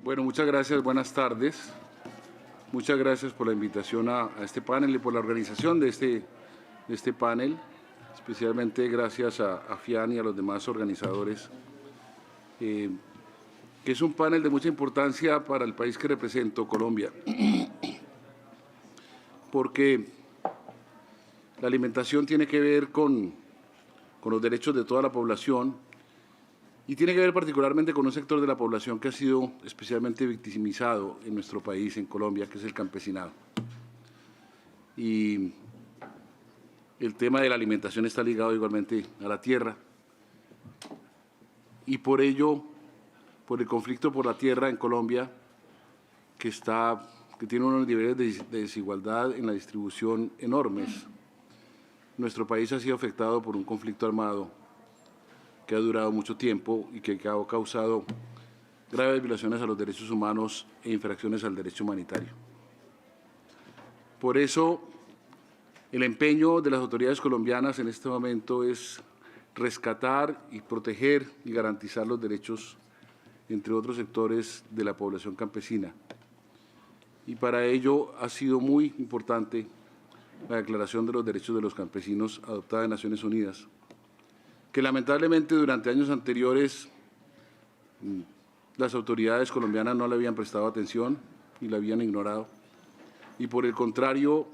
Bueno, muchas gracias, buenas tardes. Muchas gracias por la invitación a este panel y por la organización de este panel. Especialmente gracias a FIAN y a los demás organizadores, que es un panel de mucha importancia para el país que represento, Colombia, porque la alimentación tiene que ver con los derechos de toda la población y tiene que ver particularmente con un sector de la población que ha sido especialmente victimizado en nuestro país, en Colombia, que es el campesinado. Y el tema de la alimentación está ligado igualmente a la tierra y por ello, por el conflicto por la tierra en Colombia, que tiene unos niveles de desigualdad en la distribución enormes, nuestro país ha sido afectado por un conflicto armado que ha durado mucho tiempo y que ha causado graves violaciones a los derechos humanos e infracciones al derecho humanitario. Por eso, el empeño de las autoridades colombianas en este momento es rescatar y proteger y garantizar los derechos, entre otros sectores, de la población campesina. Y para ello ha sido muy importante la Declaración de los Derechos de los Campesinos adoptada en Naciones Unidas, que lamentablemente durante años anteriores las autoridades colombianas no le habían prestado atención y la habían ignorado. Y por el contrario,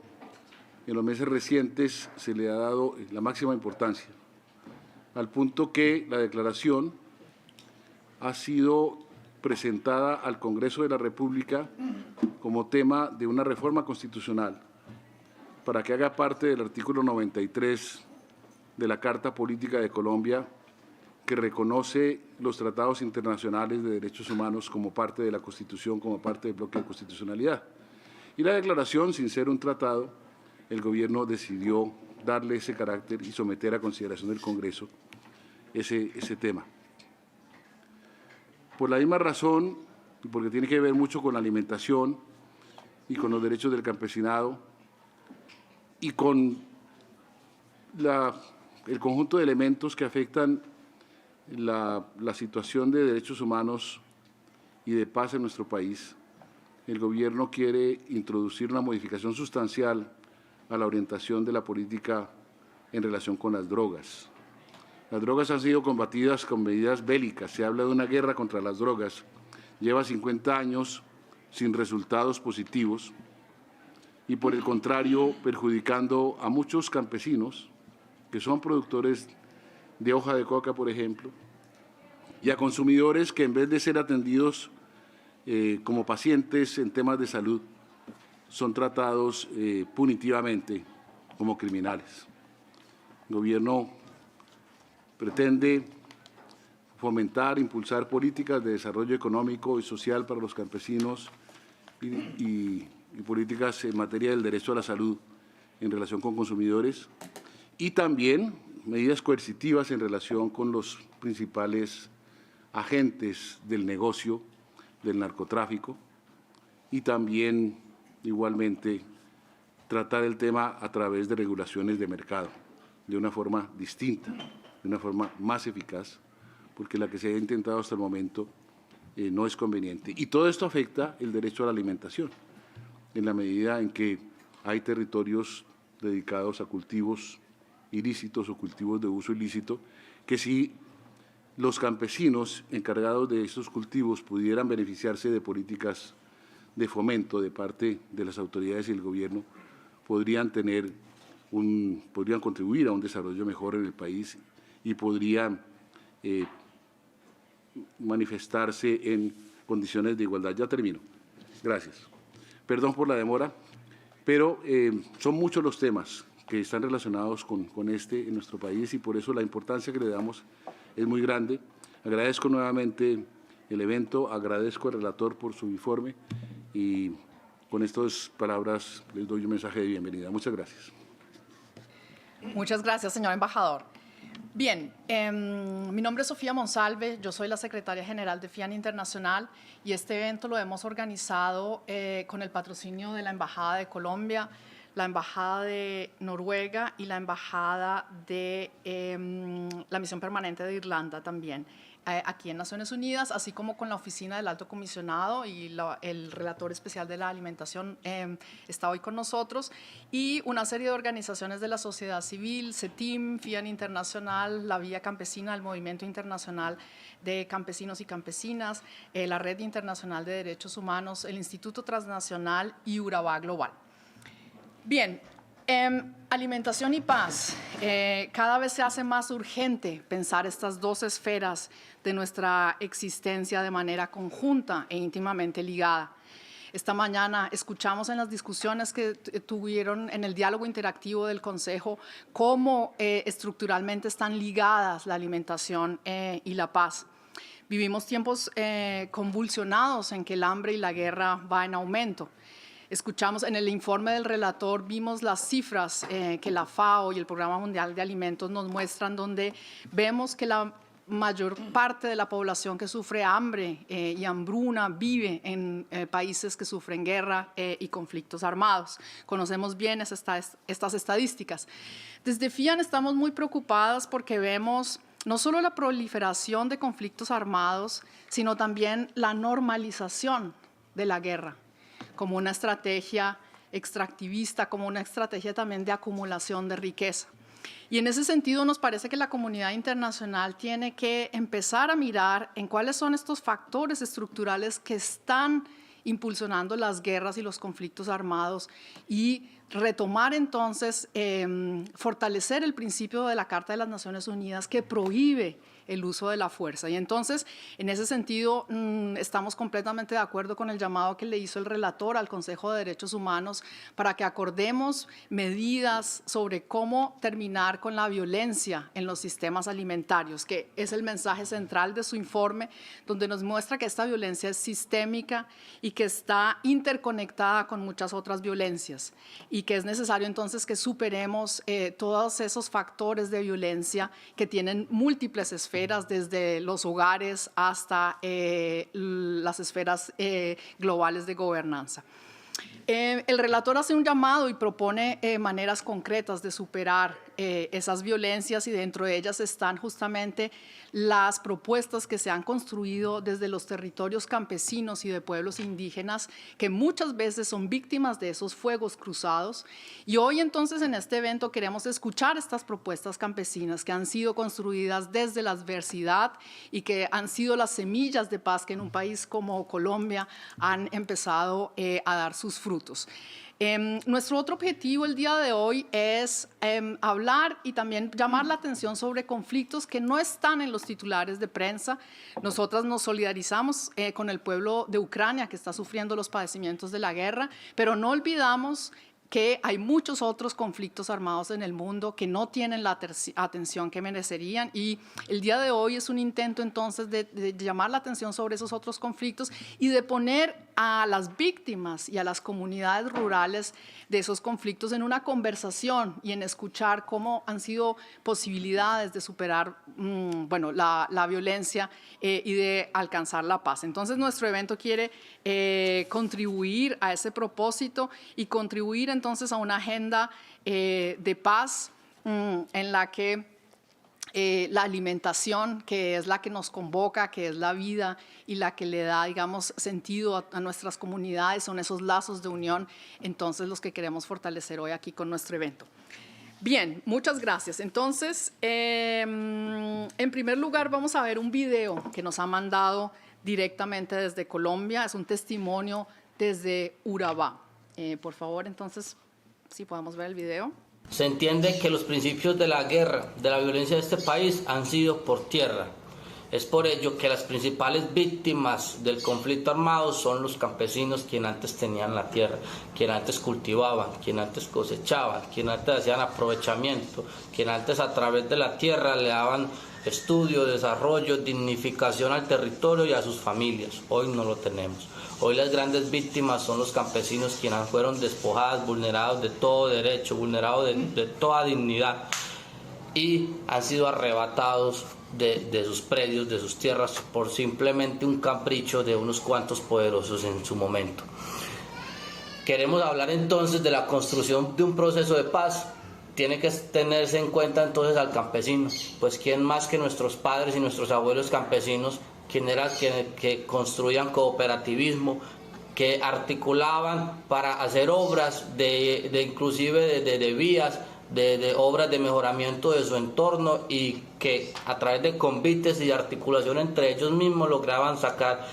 en los meses recientes se le ha dado la máxima importancia, al punto que la declaración ha sido presentada al Congreso de la República como tema de una reforma constitucional para que haga parte del artículo 93 de la Carta Política de Colombia, que reconoce los tratados internacionales de derechos humanos como parte de la Constitución, como parte del bloque de constitucionalidad. Y la declaración, sin ser un tratado, el Gobierno decidió darle ese carácter y someter a consideración del Congreso ese tema. Por la misma razón, y porque tiene que ver mucho con la alimentación y con los derechos del campesinado y con el conjunto de elementos que afectan la situación de derechos humanos y de paz en nuestro país, el Gobierno quiere introducir una modificación sustancial a la orientación de la política en relación con las drogas. Las drogas han sido combatidas con medidas bélicas, se habla de una guerra contra las drogas, lleva 50 años sin resultados positivos y, por el contrario, perjudicando a muchos campesinos que son productores de hoja de coca, por ejemplo, y a consumidores que, en vez de ser atendidos como pacientes en temas de salud, son tratados punitivamente como criminales. El Gobierno pretende fomentar, impulsar políticas de desarrollo económico y social para los campesinos y políticas en materia del derecho a la salud en relación con consumidores y también medidas coercitivas en relación con los principales agentes del negocio del narcotráfico y también, igualmente, tratar el tema a través de regulaciones de mercado, de una forma distinta, de una forma más eficaz, porque la que se ha intentado hasta el momento no es conveniente. Y todo esto afecta el derecho a la alimentación, en la medida en que hay territorios dedicados a cultivos ilícitos o cultivos de uso ilícito, que si los campesinos encargados de estos cultivos pudieran beneficiarse de políticas de fomento de parte de las autoridades y el Gobierno, podrían contribuir a un desarrollo mejor en el país y podrían manifestarse en condiciones de igualdad. Ya termino. Gracias. Perdón por la demora, pero son muchos los temas que están relacionados con en nuestro país y por eso la importancia que le damos es muy grande. Agradezco nuevamente el evento, agradezco al relator por su informe y con estas palabras les doy un mensaje de bienvenida. Muchas gracias. Muchas gracias, señor embajador. Bien, mi nombre es Sofía Monsalve, yo soy la secretaria general de FIAN Internacional y este evento lo hemos organizado con el patrocinio de la Embajada de Colombia, la Embajada de Noruega y la Embajada de la Misión Permanente de Irlanda también. aquí en Naciones Unidas, así como con la Oficina del Alto Comisionado y el Relator Especial de la Alimentación está hoy con nosotros, y una serie de organizaciones de la sociedad civil, CETIM, FIAN Internacional, la Vía Campesina, el Movimiento Internacional de Campesinos y Campesinas, la Red Internacional de Derechos Humanos, el Instituto Transnacional y Urabá Global. Bien, alimentación y paz. Cada vez se hace más urgente pensar estas dos esferas de nuestra existencia de manera conjunta e íntimamente ligada. Esta mañana escuchamos en las discusiones que tuvieron en el diálogo interactivo del Consejo cómo estructuralmente están ligadas la alimentación y la paz. Vivimos tiempos convulsionados en que el hambre y la guerra va en aumento. Escuchamos en el informe del relator, vimos las cifras que la FAO y el Programa Mundial de Alimentos nos muestran, donde vemos que la mayor parte de la población que sufre hambre y hambruna vive en países que sufren guerra y conflictos armados. Conocemos bien estas estadísticas. Desde FIAN estamos muy preocupadas porque vemos no solo la proliferación de conflictos armados, sino también la normalización de la guerra como una estrategia extractivista, como una estrategia también de acumulación de riqueza. Y en ese sentido nos parece que la comunidad internacional tiene que empezar a mirar en cuáles son estos factores estructurales que están impulsionando las guerras y los conflictos armados y retomar entonces, fortalecer el principio de la Carta de las Naciones Unidas que prohíbe el uso de la fuerza. Y entonces, en ese sentido, estamos completamente de acuerdo con el llamado que le hizo el relator al Consejo de Derechos Humanos para que acordemos medidas sobre cómo terminar con la violencia en los sistemas alimentarios, que es el mensaje central de su informe, donde nos muestra que esta violencia es sistémica y que está interconectada con muchas otras violencias, y que es necesario entonces que superemos todos esos factores de violencia que tienen múltiples esferas, desde los hogares hasta las esferas globales de gobernanza. El relator hace un llamado y propone maneras concretas de superar esas violencias, y dentro de ellas están justamente las propuestas que se han construido desde los territorios campesinos y de pueblos indígenas, que muchas veces son víctimas de esos fuegos cruzados. Y hoy entonces en este evento queremos escuchar estas propuestas campesinas que han sido construidas desde la adversidad y que han sido las semillas de paz que en un país como Colombia han empezado a dar sus frutos. Nuestro otro objetivo el día de hoy es hablar y también llamar la atención sobre conflictos que no están en los titulares de prensa. Nosotras nos solidarizamos con el pueblo de Ucrania que está sufriendo los padecimientos de la guerra, pero no olvidamos que hay muchos otros conflictos armados en el mundo que no tienen la atención que merecerían, y el día de hoy es un intento entonces de llamar la atención sobre esos otros conflictos y de poner a las víctimas y a las comunidades rurales de esos conflictos en una conversación y en escuchar cómo han sido posibilidades de superar la violencia y de alcanzar la paz. Entonces nuestro evento quiere contribuir a ese propósito y contribuir entonces a una agenda de paz en la que la alimentación, que es la que nos convoca, que es la vida y la que le da, digamos, sentido a nuestras comunidades, son esos lazos de unión, entonces los que queremos fortalecer hoy aquí con nuestro evento. Bien, muchas gracias. Entonces, en primer lugar vamos a ver un video que nos ha mandado directamente desde Colombia, es un testimonio desde Urabá. Por favor, entonces, si podemos ver el video. Se entiende que los principios de la guerra, de la violencia de este país han sido por tierra. Es por ello que las principales víctimas del conflicto armado son los campesinos, quienes antes tenían la tierra, quienes antes cultivaban, quienes antes cosechaban, quienes antes hacían aprovechamiento, quienes antes a través de la tierra le daban estudio, desarrollo, dignificación al territorio y a sus familias. Hoy no lo tenemos. Hoy las grandes víctimas son los campesinos, quienes fueron despojados, vulnerados de todo derecho, vulnerados de toda dignidad, y han sido arrebatados de sus predios, de sus tierras, por simplemente un capricho de unos cuantos poderosos en su momento. Queremos hablar entonces de la construcción de un proceso de paz. tiene que tenerse en cuenta entonces al campesino, pues quién más que nuestros padres y nuestros abuelos campesinos, que construían cooperativismo, que articulaban para hacer obras inclusive de vías, de obras de mejoramiento de su entorno, y que a través de convites y de articulación entre ellos mismos lograban sacar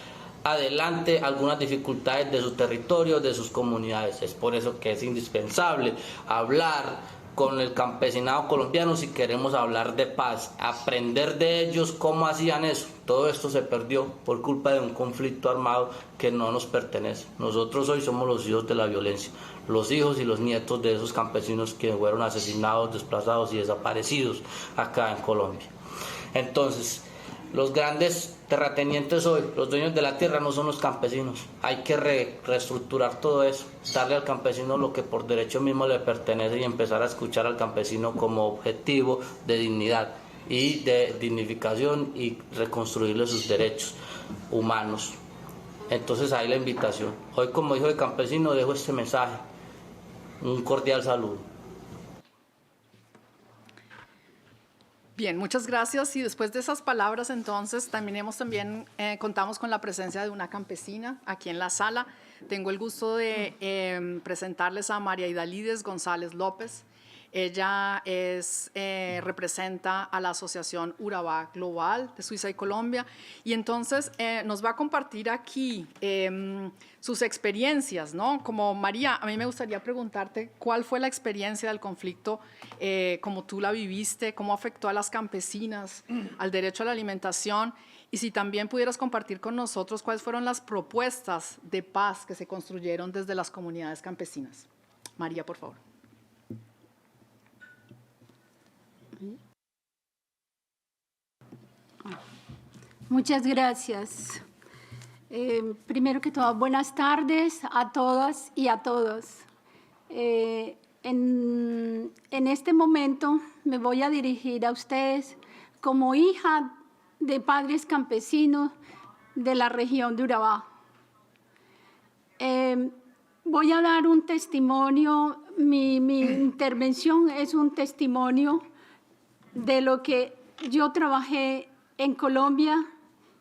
adelante algunas dificultades de su territorio, de sus comunidades. Es por eso que es indispensable hablar con el campesinado colombiano si queremos hablar de paz, aprender de ellos cómo hacían eso. Todo esto se perdió por culpa de un conflicto armado que no nos pertenece. Nosotros hoy somos los hijos de la violencia, los hijos y los nietos de esos campesinos que fueron asesinados, desplazados y desaparecidos acá en Colombia. Entonces, los grandes terratenientes hoy, los dueños de la tierra, no son los campesinos. Hay que reestructurar todo eso, darle al campesino lo que por derecho mismo le pertenece y empezar a escuchar al campesino como objetivo de dignidad y de dignificación y reconstruirle sus derechos humanos. Entonces ahí la invitación. Hoy, como hijo de campesino, dejo este mensaje. Un cordial saludo. Bien, muchas gracias. Y después de esas palabras, entonces, contamos con la presencia de una campesina aquí en la sala. Tengo el gusto de presentarles a María Idalides González López. Ella representa a la Asociación Urabá Global de Suiza y Colombia, y entonces nos va a compartir aquí sus experiencias, ¿no? Como María, a mí me gustaría preguntarte cuál fue la experiencia del conflicto, cómo tú la viviste, cómo afectó a las campesinas, al derecho a la alimentación, y si también pudieras compartir con nosotros cuáles fueron las propuestas de paz que se construyeron desde las comunidades campesinas. María, por favor. Muchas gracias. Primero que todo, buenas tardes a todas y a todos. En este momento me voy a dirigir a ustedes como hija de padres campesinos de la región de Urabá. Voy a dar un testimonio, mi intervención es un testimonio de lo que yo trabajé en Colombia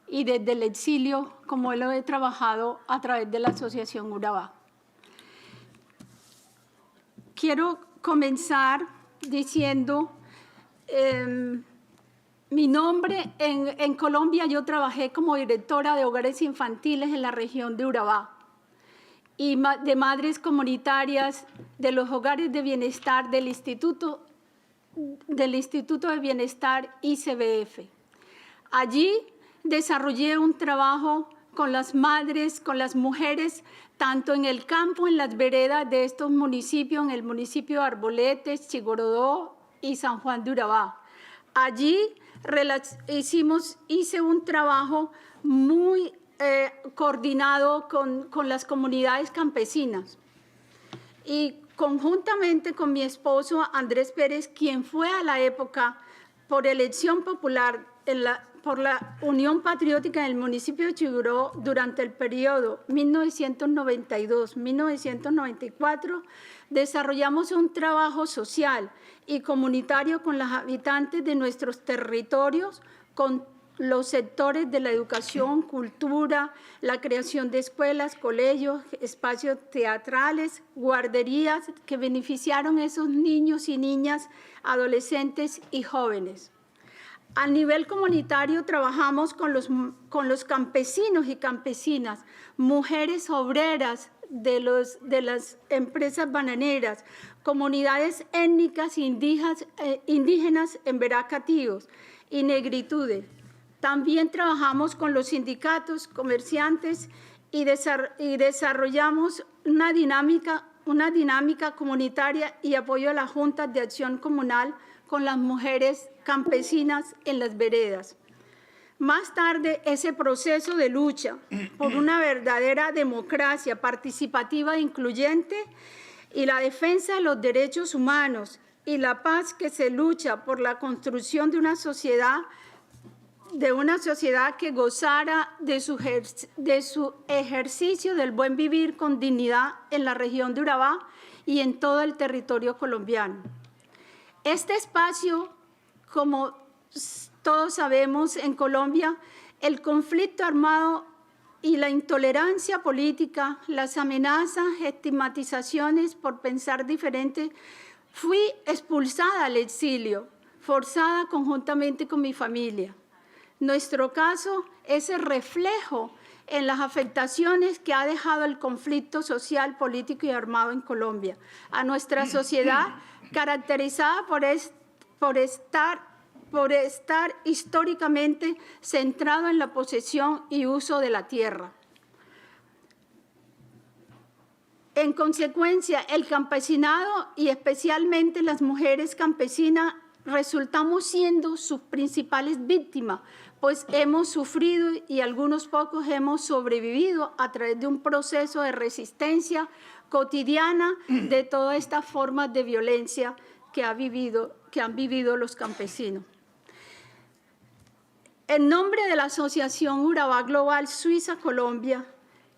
y desde el exilio, como lo he trabajado a través de la Asociación Urabá. Quiero comenzar diciendo mi nombre. En Colombia yo trabajé como directora de hogares infantiles en la región de Urabá y de madres comunitarias de los hogares de bienestar del Instituto de Bienestar ICBF. Allí desarrollé un trabajo con las madres, con las mujeres, tanto en el campo, en las veredas de estos municipios, en el municipio de Arboletes, Chigorodó y San Juan de Urabá. Allí hice un trabajo muy coordinado con las comunidades campesinas. Y conjuntamente con mi esposo Andrés Pérez, quien fue a la época por elección popular por la Unión Patriótica del municipio de Chigorodó durante el periodo 1992-1994, desarrollamos un trabajo social y comunitario con los habitantes de nuestros territorios, con los sectores de la educación, cultura, la creación de escuelas, colegios, espacios teatrales, guarderías que beneficiaron a esos niños y niñas, adolescentes y jóvenes. A nivel comunitario trabajamos con los campesinos y campesinas, mujeres obreras de las empresas bananeras, comunidades étnicas indígenas en Veracatíos y negritudes. También trabajamos con los sindicatos, comerciantes y desarrollamos una dinámica comunitaria y apoyo a las juntas de acción comunal con las mujeres campesinas en las veredas. Más tarde, ese proceso de lucha por una verdadera democracia participativa e incluyente y la defensa de los derechos humanos y la paz que se lucha por la construcción de una sociedad que gozara de su ejercicio del buen vivir con dignidad en la región de Urabá y en todo el territorio colombiano. Este espacio, como todos sabemos, en Colombia, el conflicto armado y la intolerancia política, las amenazas, estigmatizaciones por pensar diferente, fui expulsada al exilio, forzada conjuntamente con mi familia. Nuestro caso es el reflejo en las afectaciones que ha dejado el conflicto social, político y armado en Colombia, a nuestra sociedad caracterizada por estar históricamente centrado en la posesión y uso de la tierra. En consecuencia, el campesinado y especialmente las mujeres campesinas resultamos siendo sus principales víctimas, pues hemos sufrido y algunos pocos hemos sobrevivido a través de un proceso de resistencia cotidiana de todas estas formas de violencia que han vivido los campesinos. En nombre de la Asociación Urabá Global Suiza-Colombia,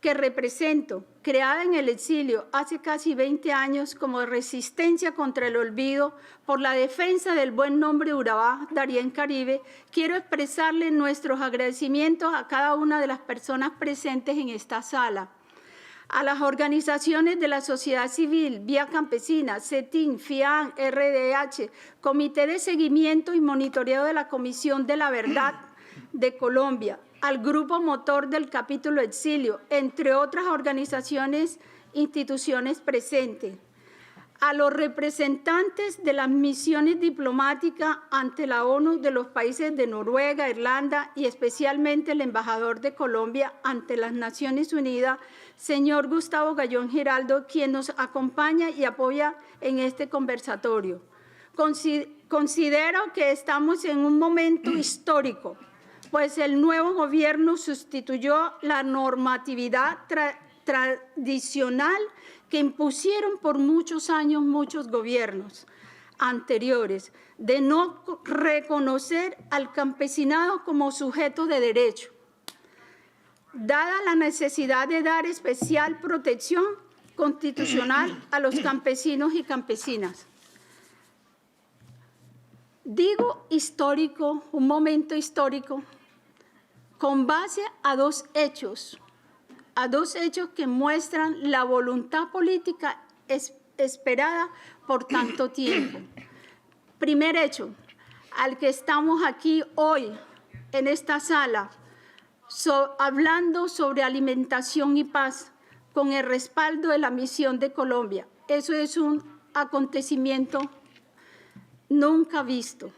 que represento, creada en el exilio hace casi 20 años como resistencia contra el olvido por la defensa del buen nombre Urabá, Darién Caribe, quiero expresarle nuestros agradecimientos a cada una de las personas presentes en esta sala, a las organizaciones de la sociedad civil, Vía Campesina, CETIN, FIAN, RDH, Comité de Seguimiento y Monitoreo de la Comisión de la Verdad de Colombia, al Grupo Motor del Capítulo Exilio, entre otras organizaciones, instituciones presentes, a los representantes de las misiones diplomáticas ante la ONU de los países de Noruega, Irlanda y especialmente el embajador de Colombia ante las Naciones Unidas, señor Gustavo Gallón Giraldo, quien nos acompaña y apoya en este conversatorio. Considero que estamos en un momento histórico, pues el nuevo gobierno sustituyó la normatividad tradicional que impusieron por muchos años muchos gobiernos anteriores, de no reconocer al campesinado como sujeto de derecho, dada la necesidad de dar especial protección constitucional a los campesinos y campesinas. Digo histórico, un momento histórico, con base a dos hechos que muestran la voluntad política esperada por tanto tiempo. Primer hecho, al que estamos aquí hoy en esta sala, hablando sobre alimentación y paz con el respaldo de la Misión de Colombia. Eso es un acontecimiento nunca visto.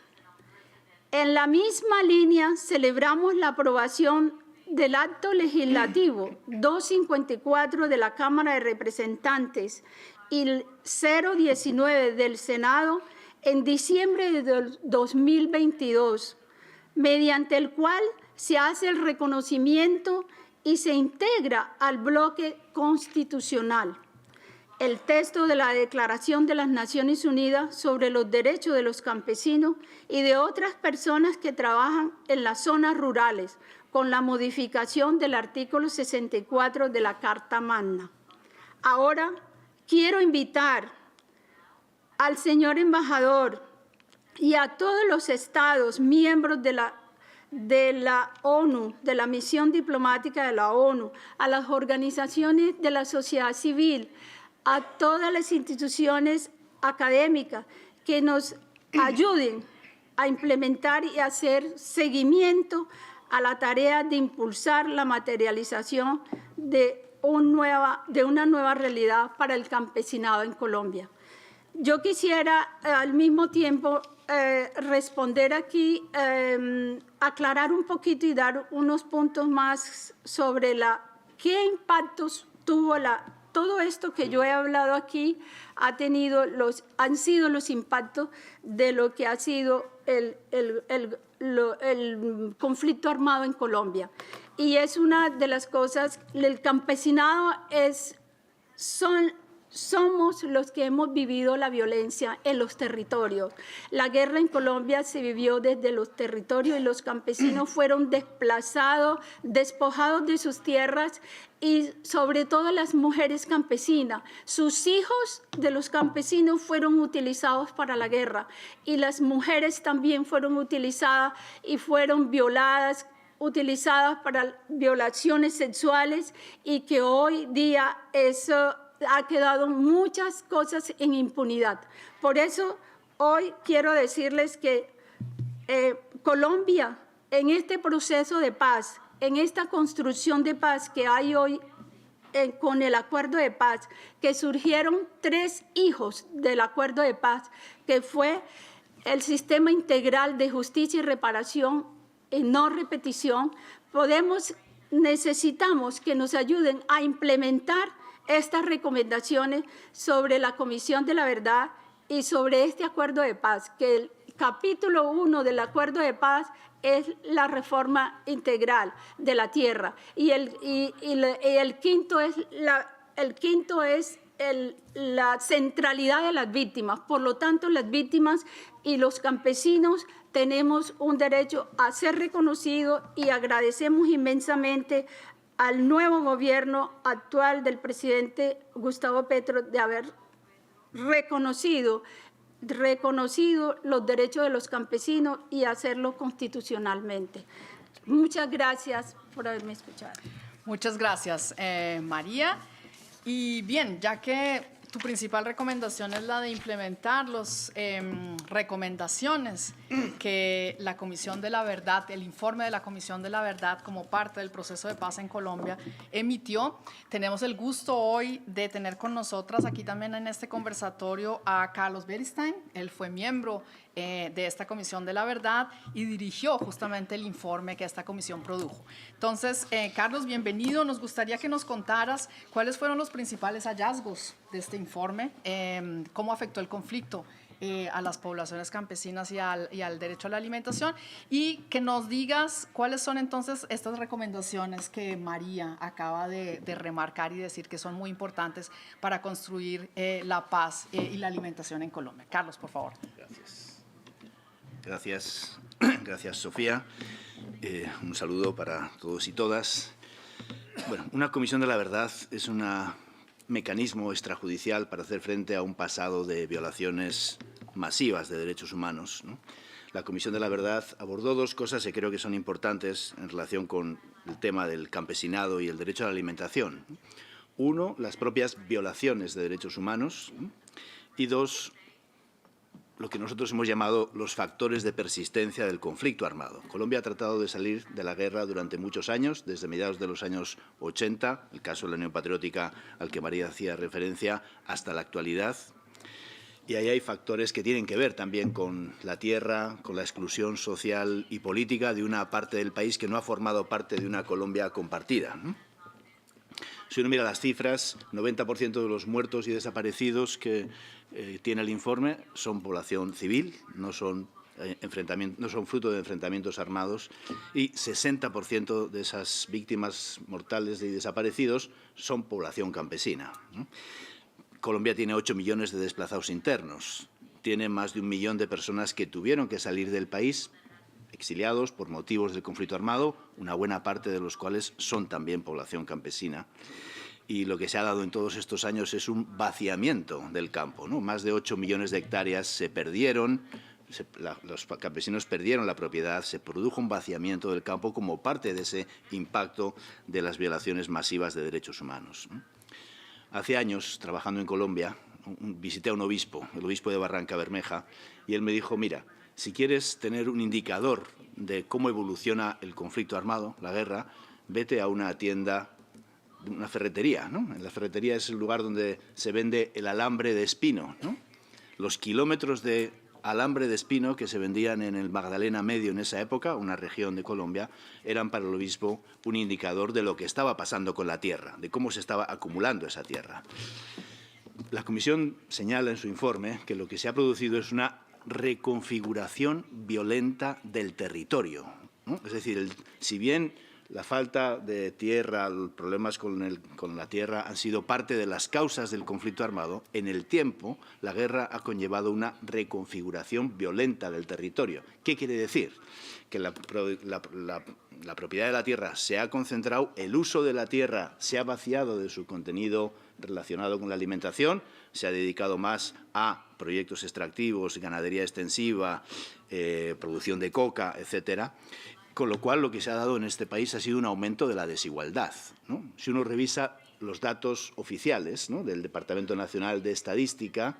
En la misma línea celebramos la aprobación del acto legislativo 254 de la Cámara de Representantes y el 019 del Senado en diciembre de 2022, mediante el cual se hace el reconocimiento y se integra al bloque constitucional el texto de la Declaración de las Naciones Unidas sobre los derechos de los campesinos y de otras personas que trabajan en las zonas rurales, con la modificación del artículo 64 de la Carta Magna. Ahora quiero invitar al señor embajador y a todos los estados miembros de la ONU, de la misión diplomática de la ONU, a las organizaciones de la sociedad civil, a todas las instituciones académicas que nos ayuden a implementar y hacer seguimiento a la tarea de impulsar la materialización de una nueva realidad para el campesinado en Colombia. Yo quisiera al mismo tiempo responder aquí, aclarar un poquito y dar unos puntos más sobre qué impactos tuvo todo esto que yo he hablado aquí han sido los impactos de lo que ha sido el conflicto armado en Colombia. Y es una de las cosas, el campesinado son somos los que hemos vivido la violencia en los territorios. La guerra en Colombia se vivió desde los territorios y los campesinos fueron desplazados, despojados de sus tierras y sobre todo las mujeres campesinas. Sus hijos de los campesinos fueron utilizados para la guerra y las mujeres también fueron utilizadas y fueron violadas, utilizadas para violaciones sexuales y que hoy día eso ha quedado muchas cosas en impunidad. Por eso hoy quiero decirles que Colombia, en este proceso de paz, en esta construcción de paz que hay hoy con el acuerdo de paz, que surgieron 3 hijos del acuerdo de paz, que fue el sistema integral de justicia y reparación y no repetición, necesitamos que nos ayuden a implementar estas recomendaciones sobre la Comisión de la Verdad y sobre este acuerdo de paz, que el capítulo 1 del acuerdo de paz es la reforma integral de la tierra y el quinto es la centralidad de las víctimas. Por lo tanto, las víctimas y los campesinos tenemos un derecho a ser reconocidos y agradecemos inmensamente al nuevo gobierno actual del presidente Gustavo Petro de haber reconocido los derechos de los campesinos y hacerlo constitucionalmente. Muchas gracias por haberme escuchado. Muchas gracias, María. Y bien, ya que tu principal recomendación es la de implementar las recomendaciones que la Comisión de la Verdad, el informe de la Comisión de la Verdad como parte del proceso de paz en Colombia emitió. Tenemos el gusto hoy de tener con nosotras aquí también en este conversatorio a Carlos Beristain. Él fue miembro de esta Comisión de la Verdad y dirigió justamente el informe que esta comisión produjo. Entonces, Carlos, bienvenido. Nos gustaría que nos contaras cuáles fueron los principales hallazgos de este informe, cómo afectó el conflicto a las poblaciones campesinas y al derecho a la alimentación, y que nos digas cuáles son entonces estas recomendaciones que María acaba de remarcar y decir que son muy importantes para construir la paz y la alimentación en Colombia. Carlos, por favor. Gracias, Sofía. Un saludo para todos y todas. Bueno, una Comisión de la Verdad es un mecanismo extrajudicial para hacer frente a un pasado de violaciones masivas de derechos humanos, ¿no? La Comisión de la Verdad abordó 2 cosas que creo que son importantes en relación con el tema del campesinado y el derecho a la alimentación. 1, las propias violaciones de derechos humanos, y 2, lo que nosotros hemos llamado los factores de persistencia del conflicto armado. Colombia ha tratado de salir de la guerra durante muchos años, desde mediados de los años 80, el caso de la Unión Patriótica al que María hacía referencia, hasta la actualidad. Y ahí hay factores que tienen que ver también con la tierra, con la exclusión social y política de una parte del país que no ha formado parte de una Colombia compartida, ¿no? Si uno mira las cifras, 90% de los muertos y desaparecidos que tiene el informe son población civil, no son fruto de enfrentamientos armados, y 60% de esas víctimas mortales y desaparecidos son población campesina, ¿no? Colombia tiene 8 millones de desplazados internos, tiene más de 1 millón de personas que tuvieron que salir del país, exiliados por motivos del conflicto armado, una buena parte de los cuales son también población campesina. Y lo que se ha dado en todos estos años es un vaciamiento del campo, ¿no? Más de 8 millones de hectáreas se perdieron, los campesinos perdieron la propiedad, se produjo un vaciamiento del campo como parte de ese impacto de las violaciones masivas de derechos humanos, ¿no? Hace años, trabajando en Colombia, visité a un obispo, el obispo de Barranca Bermeja, y él me dijo, mira, si quieres tener un indicador de cómo evoluciona el conflicto armado, la guerra, vete a una tienda, una ferretería, ¿no? En la ferretería es el lugar donde se vende el alambre de espino, ¿no? Los kilómetros de alambre de espino que se vendían en el Magdalena Medio en esa época, una región de Colombia, eran para el obispo un indicador de lo que estaba pasando con la tierra, de cómo se estaba acumulando esa tierra. La Comisión señala en su informe que lo que se ha producido es una reconfiguración violenta del territorio, ¿no? Es decir, si bien La falta de tierra, los problemas con la tierra han sido parte de las causas del conflicto armado. En el tiempo, la guerra ha conllevado una reconfiguración violenta del territorio. ¿Qué quiere decir? Que la propiedad de la tierra se ha concentrado, el uso de la tierra se ha vaciado de su contenido relacionado con la alimentación, se ha dedicado más a proyectos extractivos, ganadería extensiva, producción de coca, etcétera. Con lo cual, lo que se ha dado en este país ha sido un aumento de la desigualdad, ¿no? Si uno revisa los datos oficiales, ¿no?, del Departamento Nacional de Estadística,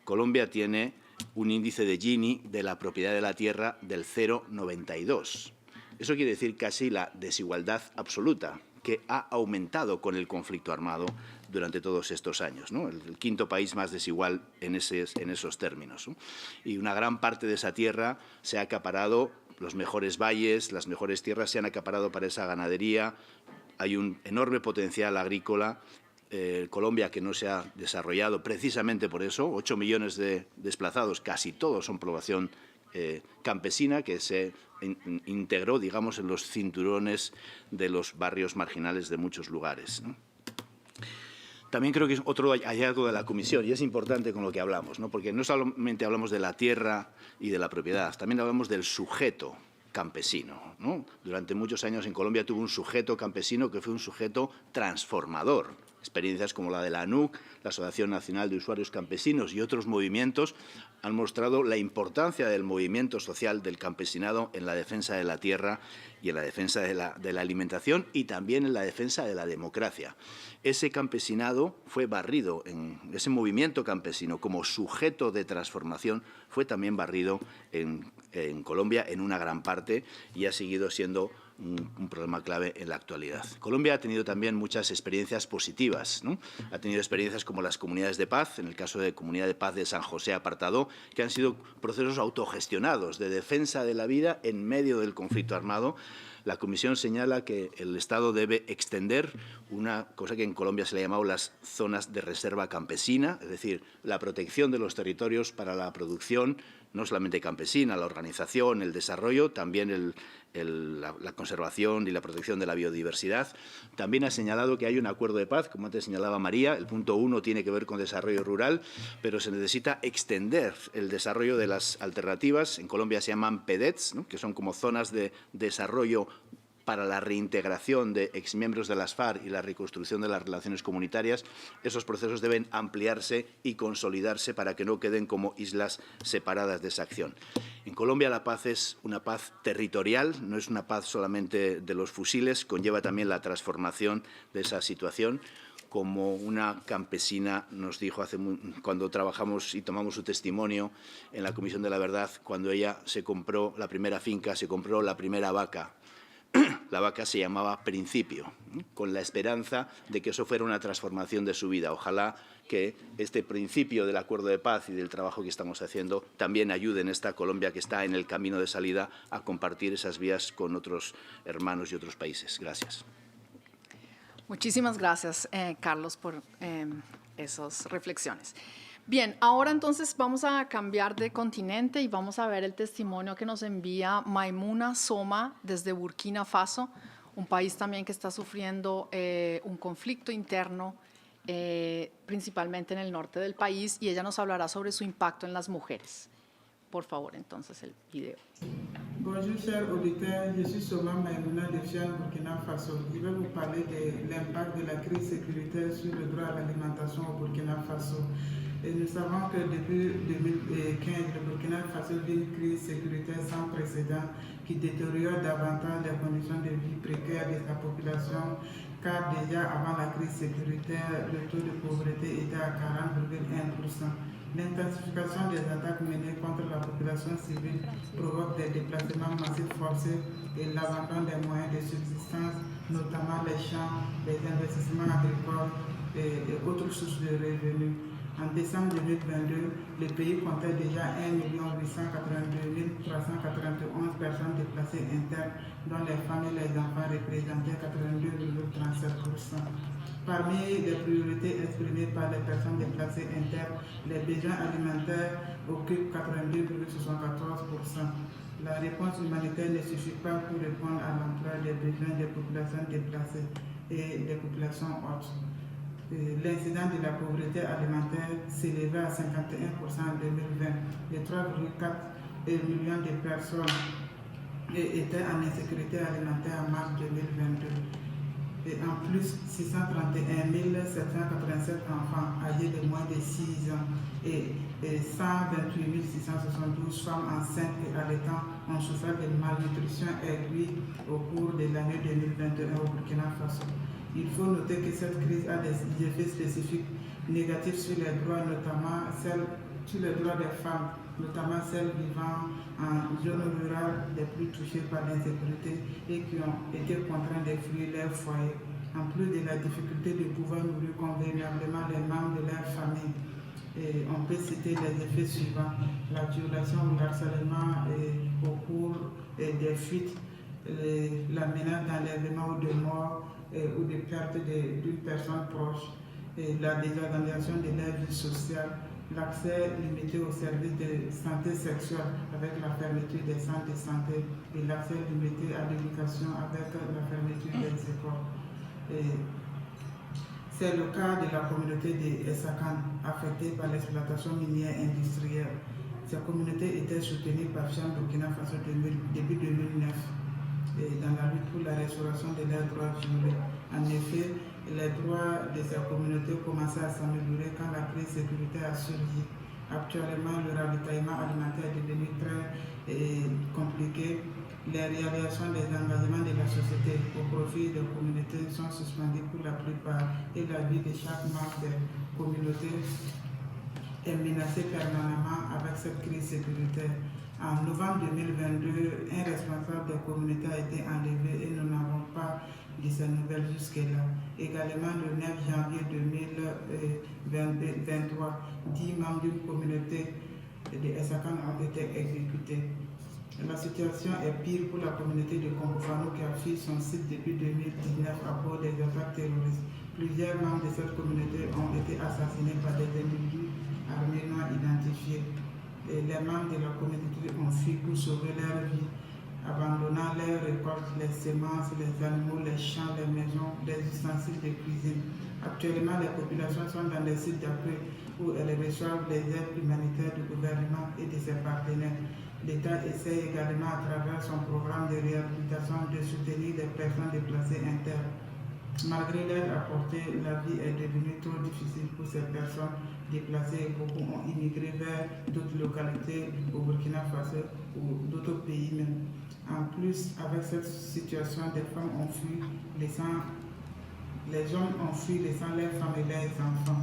Colombia tiene un índice de Gini de la propiedad de la tierra del 0,92. Eso quiere decir casi la desigualdad absoluta, que ha aumentado con el conflicto armado durante todos estos años, ¿no? El quinto país más desigual en esos términos, ¿no? Y una gran parte de esa tierra se ha acaparado. Los mejores valles, las mejores tierras se han acaparado para esa ganadería. Hay un enorme potencial agrícola. Colombia que no se ha desarrollado precisamente por eso. 8 millones de desplazados, casi todos son población campesina que se integró, digamos, en los cinturones de los barrios marginales de muchos lugares, ¿no? También creo que es otro hallazgo de la Comisión, y es importante con lo que hablamos, ¿no? Porque no solamente hablamos de la tierra y de la propiedad, también hablamos del sujeto campesino, ¿no? Durante muchos años en Colombia tuvo un sujeto campesino que fue un sujeto transformador. Experiencias como la de la ANUC, la Asociación Nacional de Usuarios Campesinos y otros movimientos han mostrado la importancia del movimiento social del campesinado en la defensa de la tierra y en la defensa de la alimentación y también en la defensa de la democracia. Ese campesinado fue barrido, ese movimiento campesino como sujeto de transformación fue también barrido en Colombia en una gran parte y ha seguido siendo un problema clave en la actualidad. Colombia ha tenido también muchas experiencias positivas, ¿no? Ha tenido experiencias como las comunidades de paz, en el caso de Comunidad de Paz de San José Apartadó, que han sido procesos autogestionados de defensa de la vida en medio del conflicto armado. La Comisión señala que el Estado debe extender una cosa que en Colombia se le ha llamado las zonas de reserva campesina, es decir, la protección de los territorios para la producción, no solamente campesina, la organización, el desarrollo, también la conservación y la protección de la biodiversidad. También ha señalado que hay un acuerdo de paz, como antes señalaba María, el punto 1 tiene que ver con desarrollo rural, pero se necesita extender el desarrollo de las alternativas. En Colombia se llaman PEDETs, ¿no?, que son como zonas de desarrollo para la reintegración de exmiembros de las FARC y la reconstrucción de las relaciones comunitarias. Esos procesos deben ampliarse y consolidarse para que no queden como islas separadas de esa acción. En Colombia la paz es una paz territorial, no es una paz solamente de los fusiles, conlleva también la transformación de esa situación. Como una campesina nos dijo cuando trabajamos y tomamos su testimonio en la Comisión de la Verdad, cuando ella se compró la primera finca, se compró la primera vaca. La vaca se llamaba Principio, con la esperanza de que eso fuera una transformación de su vida. Ojalá que este principio del acuerdo de paz y del trabajo que estamos haciendo también ayude en esta Colombia que está en el camino de salida a compartir esas vías con otros hermanos y otros países. Gracias. Muchísimas gracias, Carlos, por esas reflexiones. Bien, ahora entonces vamos a cambiar de continente y vamos a ver el testimonio que nos envía Maimuna Soma desde Burkina Faso, un país también que está sufriendo un conflicto interno, principalmente en el norte del país, y ella nos hablará sobre su impacto en las mujeres. Por favor, entonces, el video. Bonjour, chers auditeurs. Je suis Soma Maimouna de Fian, Burkina Faso. Je vais vous parler de l'impact de la crise sécuritaire sur le droit à l'alimentation au Burkina Faso. Et nous savons que depuis 2015, le Burkina Faso vit une crise sécuritaire sans précédent qui détériore davantage les conditions de vie précaires de sa population, car déjà avant la crise sécuritaire, le taux de pauvreté était à 40,1%. L'intensification des attaques menées contre la population civile provoque des déplacements massifs forcés et l'abandon des moyens de subsistance, notamment les champs, les investissements agricoles et autres sources de revenus. En décembre 2022, le pays comptait déjà 1 882 391 personnes déplacées internes, dont les femmes et les enfants représentaient 82,37%. Parmi les priorités exprimées par les personnes déplacées internes, les besoins alimentaires occupent 82,74%. La réponse humanitaire ne suffit pas pour répondre à l'ampleur des besoins des populations déplacées et des populations hautes. L'incidence de la pauvreté alimentaire s'élevait à 51% en 2020 et 3,4 millions de personnes étaient en insécurité alimentaire en mars 2022. Et en plus, 631 787 enfants âgés de moins de 6 ans et 128 672 femmes enceintes et allaitants ont souffert de malnutrition aiguë au cours de l'année 2021 au Burkina Faso. Il faut noter que cette crise a des effets spécifiques négatifs sur les droits, notamment sur les droits des femmes, notamment celles vivant en zones rurales les plus touchées par l'insécurité et qui ont été contraintes de fuir leur foyer. En plus de la difficulté de pouvoir nourrir convenablement les membres de leur famille, et on peut citer les effets suivants: la violation ou l'harcèlement au cours des fuites, la menace d'enlèvement ou de mort ou de perte d'une personne proche, la désorganisation de leur vie sociale, l'accès limité aux services de santé sexuelle avec la fermeture des centres de santé et l'accès limité à l'éducation avec la fermeture des écoles. C'est le cas de la communauté de Essakane, affectée par l'exploitation minière industrielle. Cette communauté était soutenue par FIAN Burkina Faso depuis 2009 dans la lutte pour la restauration de leurs droits violés. En effet, les droits de cette communauté commençaient à s'améliorer quand la crise sécuritaire a surgi. Actuellement, le ravitaillement alimentaire est devenu très compliqué. Les réalisations des engagements de la société au profit des communautés sont suspendues pour la plupart et la vie de chaque membre des communautés est menacée permanemment avec cette crise sécuritaire. En novembre 2022, un responsable des communautés a été enlevé et nous n'avons pas de ces nouvelles jusque-là. Également, le 9 janvier 2023, 10 membres d'une communauté de Essakane ont été exécutés. La situation est pire pour la communauté de Kongofano qui a fui son site depuis 2019 à cause des attaques terroristes. Plusieurs membres de cette communauté ont été assassinés par des individus armés non identifiés. Et les membres de la communauté ont fui pour sauver leur vie, abandonnant leurs récoltes, les semences, les animaux, les champs, les maisons, les ustensiles de cuisine. Actuellement, les populations sont dans des sites d'accueil où elles reçoivent les aides humanitaires du gouvernement et de ses partenaires. L'État essaie également à travers son programme de réhabilitation de soutenir les personnes déplacées internes. Malgré l'aide apportée, la vie est devenue trop difficile pour ces personnes déplacées et beaucoup ont immigré vers d'autres localités au Burkina Faso ou d'autres pays même. En plus, avec cette situation, des femmes ont fui, les hommes ont fui, laissant leurs femmes et leurs enfants.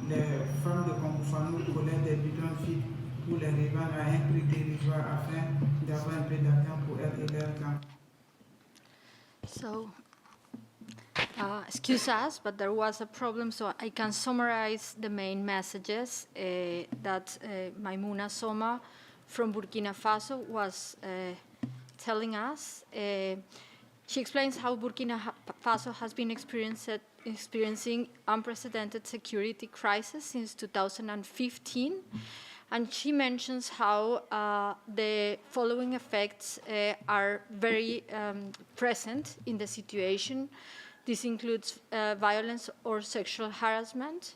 Les femmes de Kongofano collaient des bidons vides pour les revendre à un prix dérisoire afin d'avoir un peu d'argent pour elles et leurs enfants. So, excuse us, but there was a problem, so I can summarize the main messages that Maimouna Soma from Burkina Faso was telling us. She explains how Burkina Faso has been experiencing unprecedented security crisis since 2015. And she mentions how the following effects are very present in the situation. This includes violence or sexual harassment,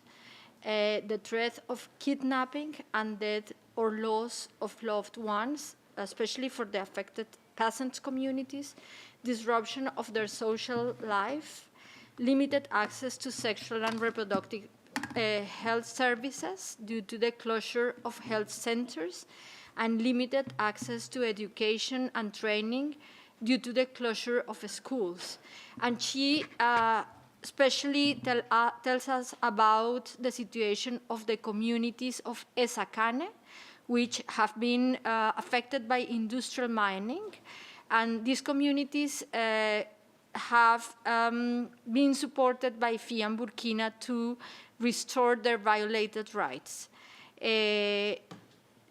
the threat of kidnapping and death or loss of loved ones, especially for the affected peasant communities, disruption of their social life, limited access to sexual and reproductive health services due to the closure of health centers, and limited access to education and training due to the closure of schools. And she especially tells us about the situation of the communities of Essakane, which have been affected by industrial mining. And these communities have been supported by FIAN Burkina to restore their violated rights.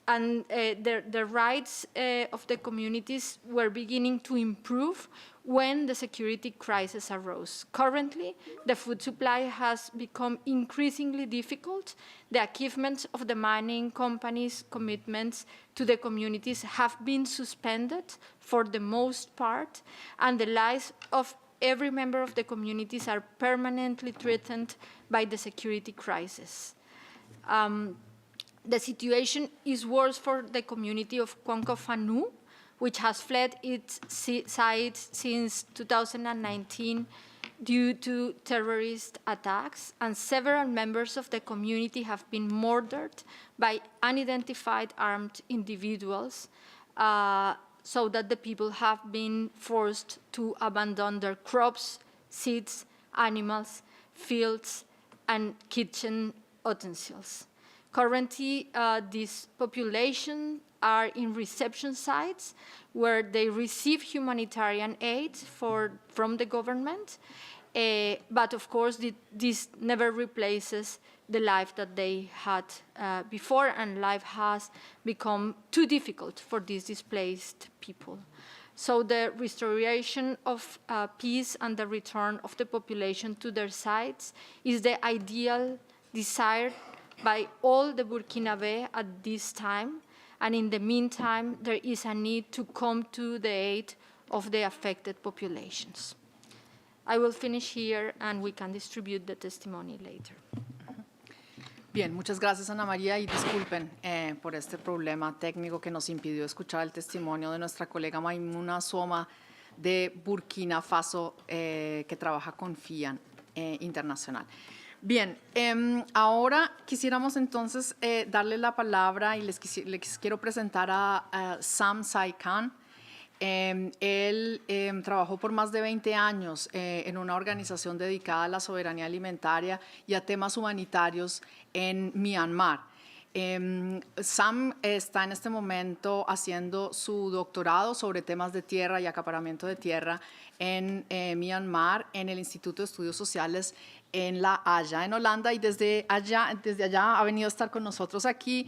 the rights of the communities were beginning to improve when the security crisis arose. Currently, the food supply has become increasingly difficult. The achievements of the mining companies' commitments to the communities have been suspended for the most part, and the lives of every member of the communities are permanently threatened by the security crisis. The situation is worse for the community of Cuenca Fanu, which has fled its sites since 2019 due to terrorist attacks, and several members of the community have been murdered by unidentified armed individuals, so that the people have been forced to abandon their crops, seeds, animals, fields, and kitchen utensils. Currently, these populations are in reception sites where they receive humanitarian aid from the government, but of course this never replaces the life that they had before, and life has become too difficult for these displaced people. So the restoration of peace and the return of the population to their sites is the ideal desired by all the Burkinabe at this time, and in the meantime, there is a need to come to the aid of the affected populations. I will finish here, and we can distribute the testimony later. Bien, muchas gracias, Ana María, y disculpen por este problema técnico que nos impidió escuchar el testimonio de nuestra colega Maimouna Soma de Burkina Faso, que trabaja con FIAN Internacional. Bien, ahora quisiéramos entonces darle la palabra y les quiero presentar a Sam Sai-Khan. Él trabajó por más de 20 años en una organización dedicada a la soberanía alimentaria y a temas humanitarios en Myanmar. Sam está en este momento haciendo su doctorado sobre temas de tierra y acaparamiento de tierra en Myanmar, en el Instituto de Estudios Sociales en La Haya, en Holanda, y desde allá ha venido a estar con nosotros aquí.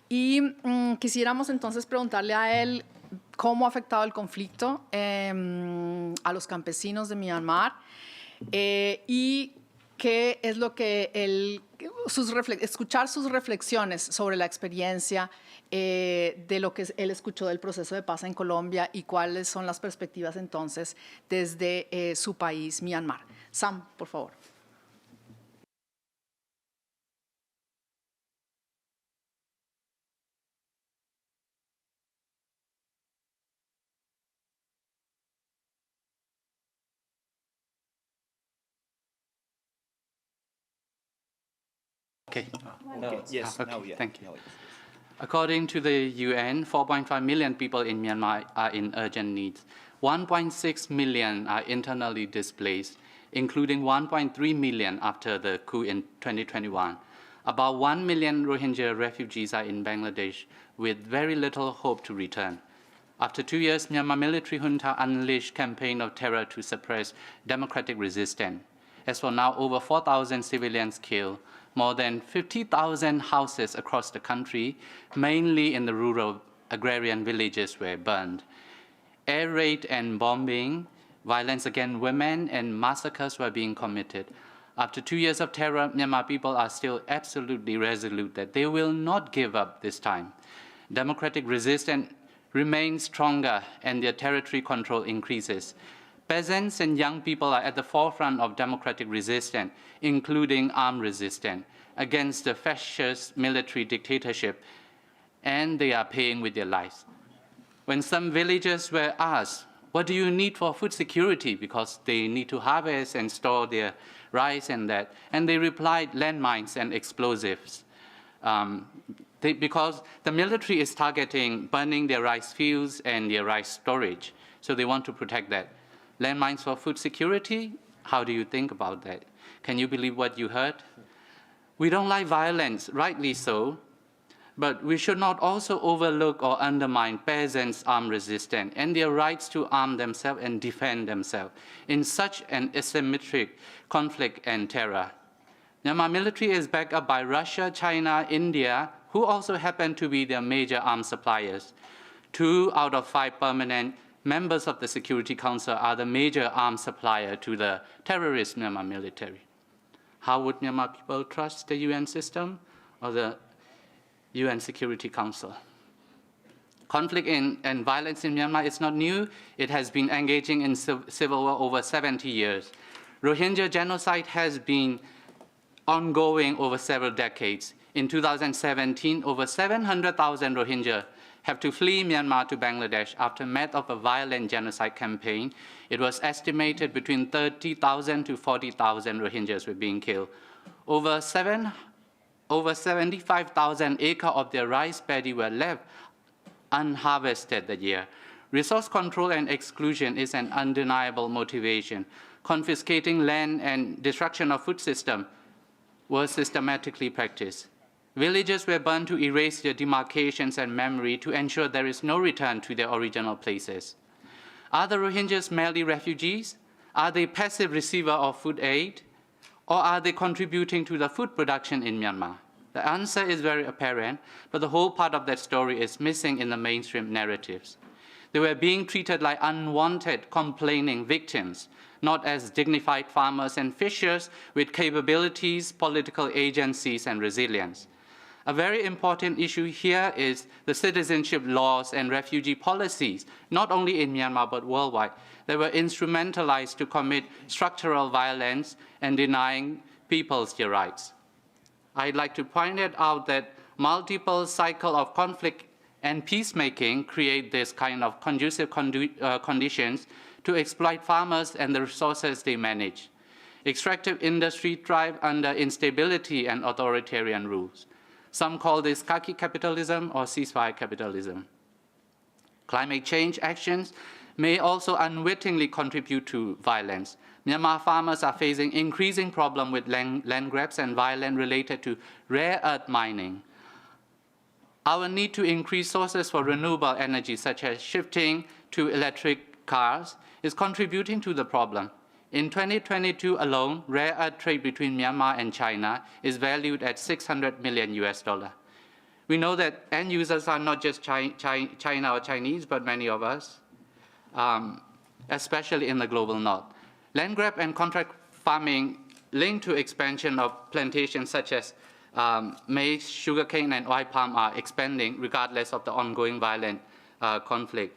Y quisiéramos entonces preguntarle a él cómo ha afectado el conflicto a los campesinos de Myanmar y qué es lo que escuchar sus reflexiones sobre la experiencia de lo que él escuchó del proceso de paz en Colombia y cuáles son las perspectivas entonces desde su país, Myanmar. Sam, por favor. Okay. Yes, okay. now, yeah. Thank you. Now, yes. According to the UN, 4.5 million people in Myanmar are in urgent need. 1.6 million are internally displaced, including 1.3 million after the coup in 2021. About 1 million Rohingya refugees are in Bangladesh with very little hope to return. After 2 years, Myanmar military junta unleashed a campaign of terror to suppress democratic resistance. As for now, over 4,000 civilians killed, more than 50,000 houses across the country, mainly in the rural agrarian villages, were burned. Air raid and bombing, violence against women, and massacres were being committed. After 2 years of terror, Myanmar people are still absolutely resolute that they will not give up this time. Democratic resistance remains stronger and their territory control increases. Peasants and young people are at the forefront of democratic resistance, including armed resistance, against the fascist military dictatorship, and they are paying with their lives. When some villagers were asked, what do you need for food security? Because they need to harvest and store their rice and that. And they replied, landmines and explosives. Because the military is targeting burning their rice fields and their rice storage. So they want to protect that. Landmines for food security? How do you think about that? Can you believe what you heard? We don't like violence, rightly so, but we should not also overlook or undermine peasants' armed resistance and their rights to arm themselves and defend themselves in such an asymmetric conflict and terror. Myanmar military is backed up by Russia, China, India, who also happen to be their major arms suppliers. 2 out of 5 permanent members of the Security Council are the major arms supplier to the terrorist Myanmar military. How would Myanmar people trust the UN system or the UN Security Council? Conflict and violence in Myanmar is not new. It has been engaging in civil war over 70 years. Rohingya genocide has been ongoing over several decades. In 2017, over 700,000 Rohingya have to flee Myanmar to Bangladesh after months of a violent genocide campaign. It was estimated between 30,000 to 40,000 Rohingyas were being killed. Over 75,000 acres of their rice paddy were left unharvested that year. Resource control and exclusion is an undeniable motivation. Confiscating land and destruction of food system was systematically practiced. Villages were burned to erase their demarcations and memory to ensure there is no return to their original places. Are the Rohingyas merely refugees? Are they passive receiver of food aid? Or are they contributing to the food production in Myanmar? The answer is very apparent, but the whole part of that story is missing in the mainstream narratives. They were being treated like unwanted, complaining victims, not as dignified farmers and fishers with capabilities, political agencies, and resilience. A very important issue here is the citizenship laws and refugee policies, not only in Myanmar but worldwide, that were instrumentalized to commit structural violence and denying peoples their rights. I'd like to point it out that multiple cycles of conflict and peacemaking create this kind of conducive conditions to exploit farmers and the resources they manage. Extractive industry thrive under instability and authoritarian rules. Some call this khaki capitalism or ceasefire capitalism. Climate change actions may also unwittingly contribute to violence. Myanmar farmers are facing increasing problems with land grabs and violence related to rare earth mining. Our need to increase sources for renewable energy, such as shifting to electric cars, is contributing to the problem. In 2022 alone, rare earth trade between Myanmar and China is valued at $600 million US. We know that end users are not just China or Chinese, but many of us, especially in the global north. Land grab and contract farming linked to expansion of plantations such as maize, sugarcane, and oil palm are expanding regardless of the ongoing violent conflict.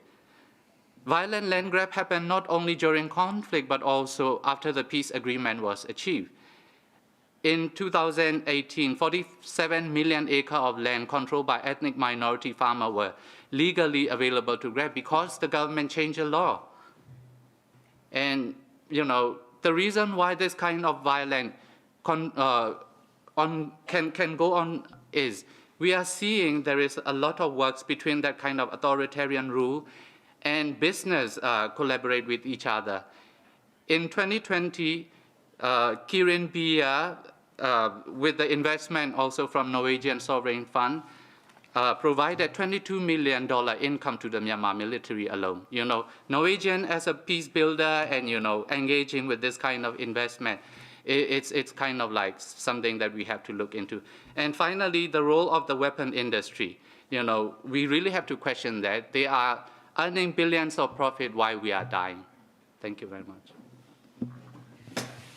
Violent land grab happened not only during conflict, but also after the peace agreement was achieved. In 2018, 47 million acres of land controlled by ethnic minority farmers were legally available to grab because the government changed the law. And the reason why this kind of violence can go on is we are seeing there is a lot of works between that kind of authoritarian rule and business collaborate with each other. In 2020, Kirin Bia, with the investment also from Norwegian Sovereign Fund, provided $22 million income to the Myanmar military alone. Norwegian as a peace builder and engaging with this kind of investment, it's kind of like something that we have to look into. And finally, the role of the weapon industry. We really have to question that. They are earning billions of profit while we are dying. Thank you very much.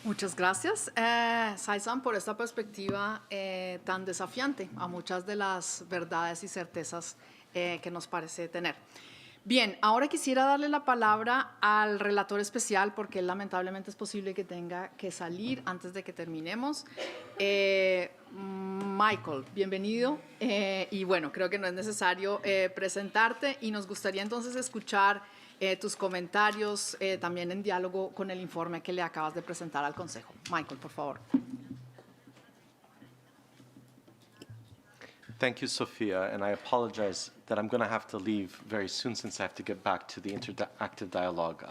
Muchas gracias, Saisan, por esta perspectiva tan desafiante a muchas de las verdades y certezas que nos parece tener. Bien, ahora quisiera darle la palabra al relator especial, porque lamentablemente es posible que tenga que salir antes de que terminemos. Michael, bienvenido. Y bueno, creo que no es necesario presentarte y nos gustaría entonces escuchar tus comentarios también en diálogo con el informe que le acabas de presentar al Consejo. Michael, por favor. Thank you, Sophia, and I apologize that I'm going to have to leave very soon since I have to get back to the interactive dialogue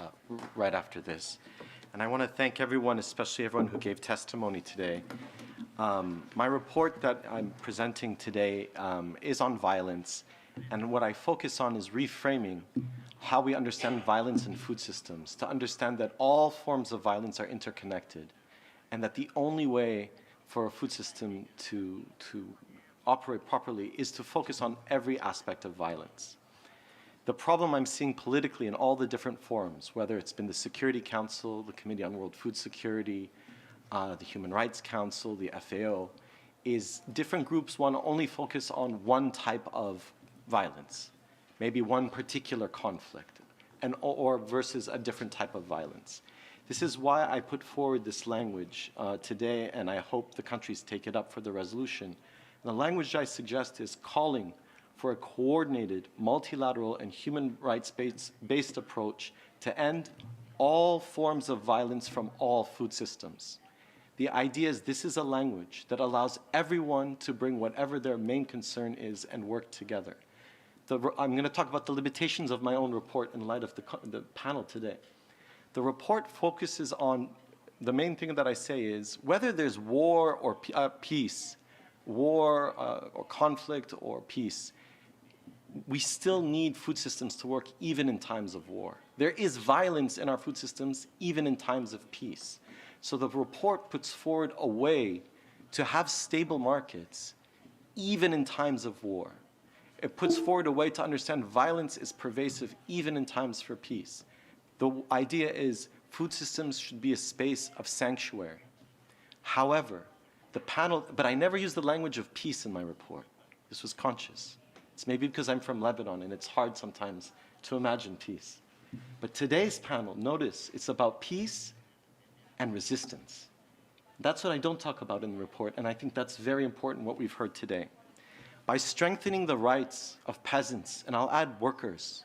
right after this. And I want to thank everyone, especially everyone who gave testimony today. My report that I'm presenting today is on violence, and what I focus on is reframing how we understand violence in food systems, to understand that all forms of violence are interconnected, and that the only way for a food system to operate properly is to focus on every aspect of violence. The problem I'm seeing politically in all the different forums, whether it's been the Security Council, the Committee on World Food Security, the Human Rights Council, the FAO, is different groups want to only focus on one type of violence, maybe one particular conflict, or versus a different type of violence. This is why I put forward this language today, and I hope the countries take it up for the resolution. And the language I suggest is calling for a coordinated, multilateral, and human rights-based approach to end all forms of violence from all food systems. The idea is this is a language that allows everyone to bring whatever their main concern is and work together. I'm going to talk about the limitations of my own report in light of the panel today. The report focuses on, the main thing that I say is, whether there's war or peace, war or conflict or peace, we still need food systems to work even in times of war. There is violence in our food systems even in times of peace. So the report puts forward a way to have stable markets even in times of war. It puts forward a way to understand violence is pervasive even in times for peace. The idea is food systems should be a space of sanctuary. However, the panel, but I never use the language of peace in my report. This was conscious. It's maybe because I'm from Lebanon and it's hard sometimes to imagine peace. But today's panel, notice, it's about peace and resistance. That's what I don't talk about in the report, and I think that's very important what we've heard today. By strengthening the rights of peasants, and I'll add workers,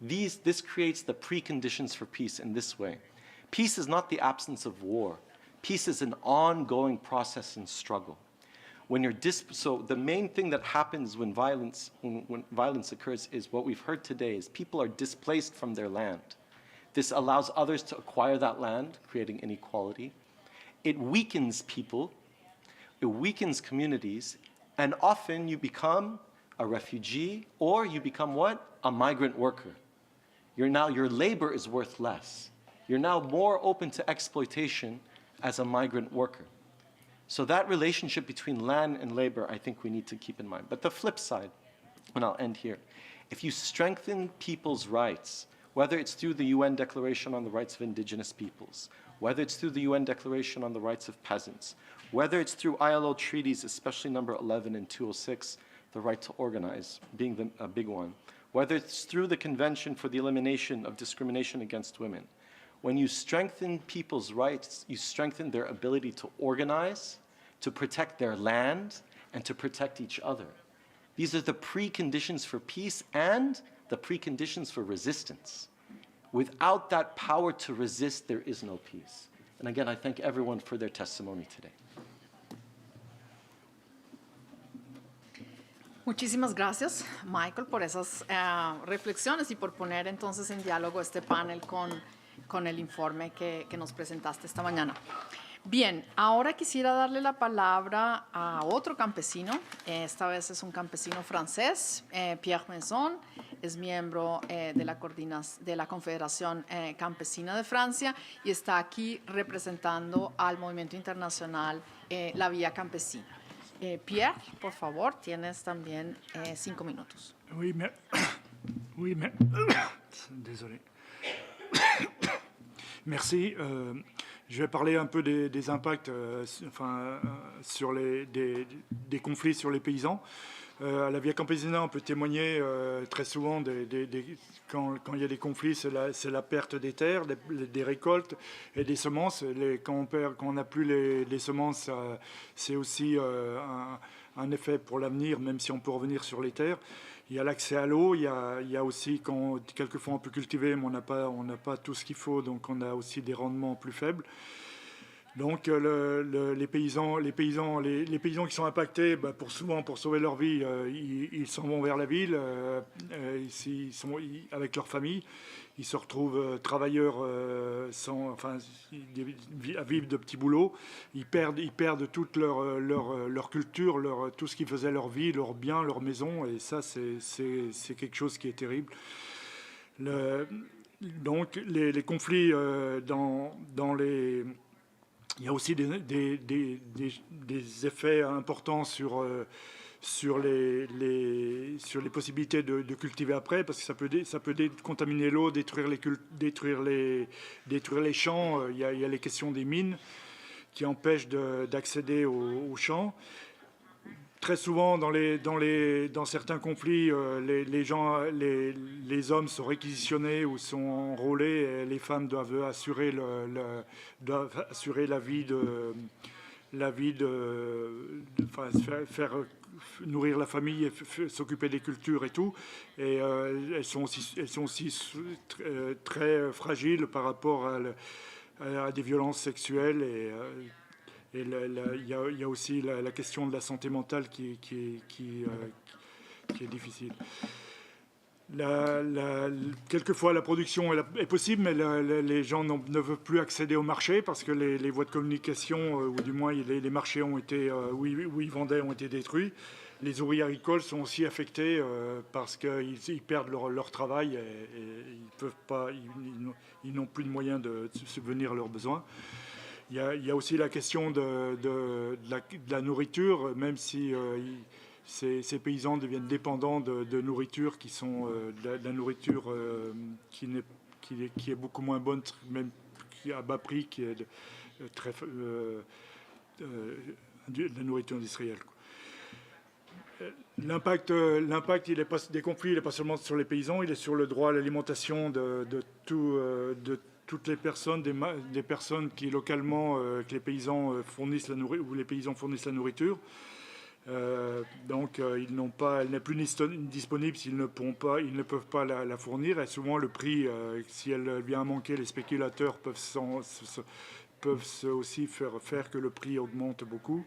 this creates the preconditions for peace in this way. Peace is not the absence of war. Peace is an ongoing process and struggle. So the main thing that happens when violence occurs is what we've heard today is people are displaced from their land. This allows others to acquire that land, creating inequality. It weakens people, it weakens communities, and often you become a refugee or you become what? A migrant worker. Your labor is worth less. You're now more open to exploitation as a migrant worker. So that relationship between land and labor, I think we need to keep in mind. But the flip side, and I'll end here, if you strengthen people's rights, whether it's through the UN Declaration on the Rights of Indigenous Peoples, whether it's through the UN Declaration on the Rights of Peasants, whether it's through ILO treaties, especially number 11 and 206, the right to organize being a big one, whether it's through the Convention for the Elimination of Discrimination Against Women, when you strengthen people's rights, you strengthen their ability to organize, to protect their land, and to protect each other. These are the preconditions for peace and the preconditions for resistance. Without that power to resist, there is no peace. And again, I thank everyone for their testimony today. Muchísimas gracias, Michael, por esas reflexiones y por poner entonces en diálogo este panel con el informe que nos presentaste esta mañana. Bien, ahora quisiera darle la palabra a otro campesino. Esta vez es un campesino francés, Pierre Maison, es miembro de la Confederación Campesina de Francia y está aquí representando al movimiento internacional La Vía Campesina. Pierre, por favor, tienes también 5 minutos. Oui, désolé. Merci. Je vais parler un peu des impacts sur des conflits sur les paysans. À la Via Campesina, on peut témoigner très souvent quand il y a des conflits, c'est la perte des terres, des récoltes et des semences. Quand on n'a plus les semences, c'est aussi un effet pour l'avenir, même si on peut revenir sur les terres. Il y a l'accès à l'eau, il y a aussi, quelquefois on peut cultiver, mais on n'a pas tout ce qu'il faut, donc on a aussi des rendements plus faibles. Donc les paysans qui sont impactés, souvent pour sauver leur vie, ils s'en vont vers la ville, avec leur famille. Ils se retrouvent travailleurs à vivre de petits boulots. Ils perdent toute leur culture, tout ce qui faisait leur vie, leurs biens, leur maison. Et ça, c'est quelque chose qui est terrible. Donc, les conflits dans les... Il y a aussi des effets importants sur sur les possibilités de cultiver après, parce que ça peut contaminer l'eau, détruire les champs. Il y a les questions des mines qui empêchent d'accéder aux champs. Très souvent, dans certains conflits, les hommes sont réquisitionnés ou sont enrôlés et les femmes doivent assurer faire nourrir la famille et s'occuper des cultures et tout. Et elles sont aussi très fragiles par rapport à des violences sexuelles. Et il y a aussi la question de la santé mentale qui est difficile. Quelquefois, la production est possible, mais les gens ne veulent plus accéder au marché parce que les voies de communication, ou du moins les marchés où ils vendaient, ont été détruits. Les ouvriers agricoles sont aussi affectés parce qu'ils perdent leur travail et ils n'ont plus de moyens de subvenir à leurs besoins. Il y a aussi la question de la nourriture, même si ces paysans deviennent dépendants de nourriture qui sont de la nourriture qui est beaucoup moins bonne, même qui à bas prix, qui est de la nourriture industrielle. L'impact des conflits, il n'est pas seulement sur les paysans, il est sur le droit à l'alimentation de toutes les personnes, des personnes qui localement, que les paysans fournissent la nourriture, ou les paysans fournissent la nourriture. Donc, elle n'est plus disponible s'ils ne peuvent pas la fournir. Et souvent, le prix, si elle vient à manquer, les spéculateurs peuvent aussi faire que le prix augmente beaucoup.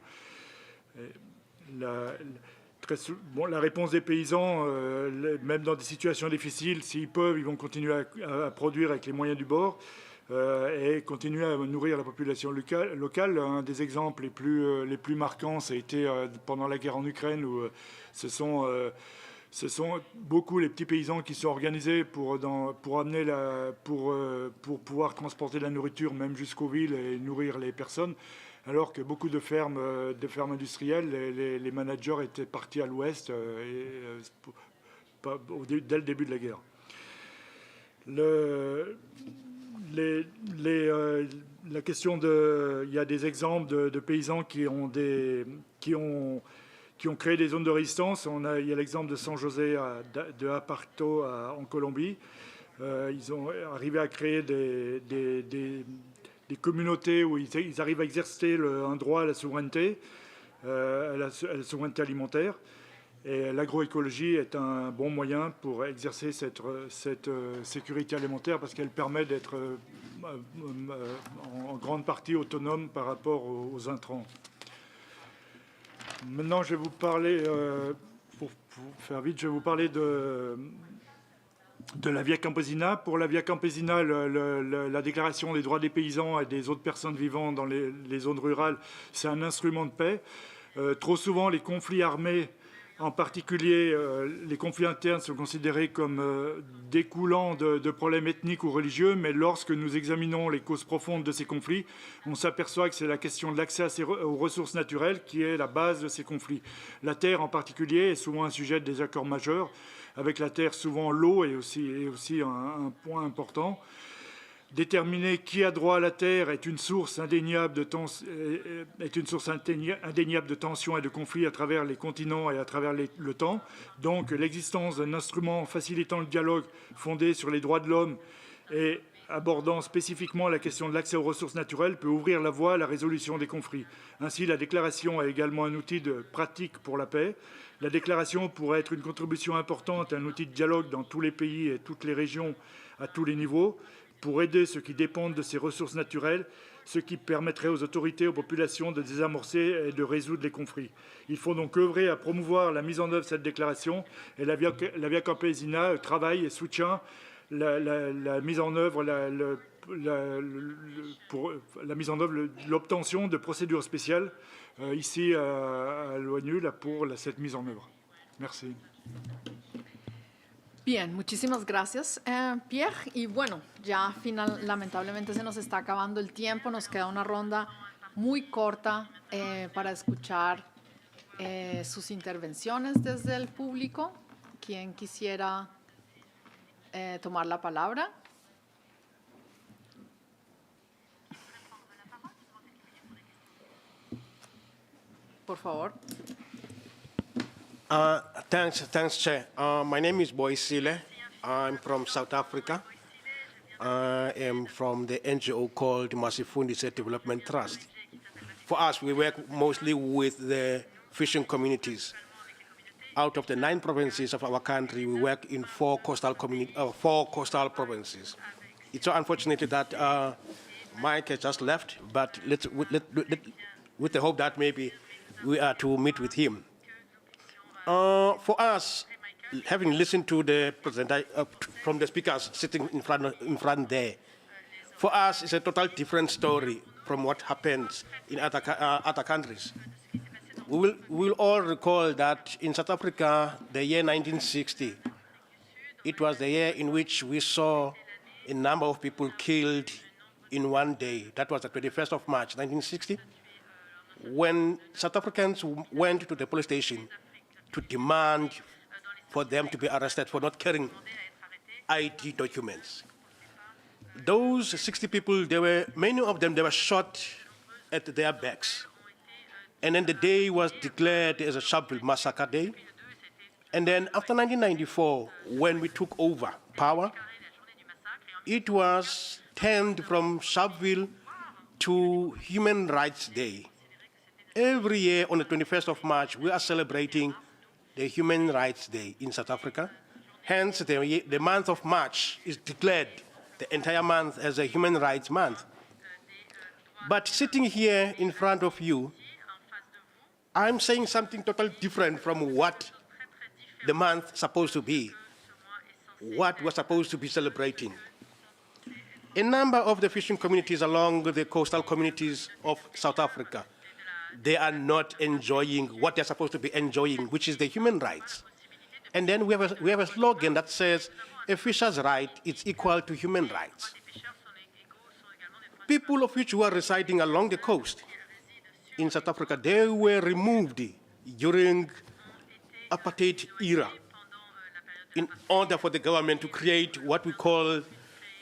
La réponse des paysans, même dans des situations difficiles, s'ils peuvent, ils vont continuer à produire avec les moyens du bord et continuer à nourrir la population locale. Un des exemples les plus marquants, ça a été pendant la guerre en Ukraine, où ce sont beaucoup les petits paysans qui sont organisés pour pouvoir transporter de la nourriture même jusqu'aux villes et nourrir les personnes. Alors que beaucoup de fermes industrielles, les managers étaient partis à l'ouest dès le début de la guerre. La question il y a des exemples de paysans qui ont créé des zones de résistance. Il y a l'exemple de San José de Aparto en Colombie. Ils ont arrivé à créer des communautés où ils arrivent à exercer un droit à la souveraineté, alimentaire. Et l'agroécologie est un bon moyen pour exercer cette sécurité alimentaire parce qu'elle permet d'être en grande partie autonome par rapport aux intrants. Maintenant, je vais vous parler, pour faire vite, je vais vous parler de la Via Campesina. Pour la Via Campesina, la déclaration des droits des paysans et des autres personnes vivant dans les zones rurales, c'est un instrument de paix. Trop souvent, les conflits armés, en particulier les conflits internes, sont considérés comme découlant de problèmes ethniques ou religieux, mais lorsque nous examinons les causes profondes de ces conflits, on s'aperçoit que c'est la question de l'accès aux ressources naturelles qui est la base de ces conflits. La terre en particulier est souvent un sujet de désaccord majeur. Avec la terre, souvent l'eau est aussi un point important. Déterminer qui a droit à la terre est une source indéniable de tension et de conflits à travers les continents et à travers le temps. Donc l'existence d'un instrument facilitant le dialogue fondé sur les droits de l'homme et abordant spécifiquement la question de l'accès aux ressources naturelles peut ouvrir la voie à la résolution des conflits. Ainsi, la déclaration est également un outil de pratique pour la paix. La déclaration pourrait être une contribution importante, un outil de dialogue dans tous les pays et toutes les régions à tous les niveaux, pour aider ceux qui dépendent de ces ressources naturelles, ce qui permettrait aux autorités, aux populations de désamorcer et de résoudre les conflits. Il faut donc œuvrer à promouvoir la mise en œuvre de cette déclaration et la Via Campesina travaille et soutient la mise en œuvre, l'obtention de procédures spéciales ici à l'ONU pour cette mise en œuvre. Merci. Bien, muchísimas gracias, Pierre. Y bueno, ya lamentablemente se nos está acabando el tiempo. Nos queda una ronda muy corta para escuchar sus intervenciones desde el público. ¿Quién quisiera tomar la palabra? Por favor. Thanks, Chair. My name is Boy Sile. I'm from South Africa. I am from the NGO called Masifundise Development Trust. For us, we work mostly with the fishing communities. Out of the 9 provinces of our country, we work in 4 coastal provinces. It's so unfortunate that Mike has just left, but with the hope that maybe we are to meet with him. For us, having listened to the presenter from the speakers sitting in front there, for us it's a total different story from what happens in other countries. We will all recall that in South Africa, the year 1960, it was the year in which we saw a number of people killed in one day. That was the 21st of March, 1960, when South Africans went to the police station to demand for them to be arrested for not carrying ID documents. Those 60 people, many of them, they were shot at their backs. And then the day was declared as a Sharpeville Massacre Day. And then after 1994, when we took over power, it was turned from Sharpeville to Human Rights Day. Every year on the 21st of March, we are celebrating the Human Rights Day in South Africa. Hence, the month of March is declared the entire month as a Human Rights Month. But sitting here in front of you, I'm saying something totally different from what the month is supposed to be, what we're supposed to be celebrating. A number of the fishing communities along the coastal communities of South Africa, they are not enjoying what they're supposed to be enjoying, which is the human rights. And then we have a slogan that says, a fisher's right is equal to human rights. People of which were residing along the coast in South Africa, they were removed during apartheid era in order for the government to create what we call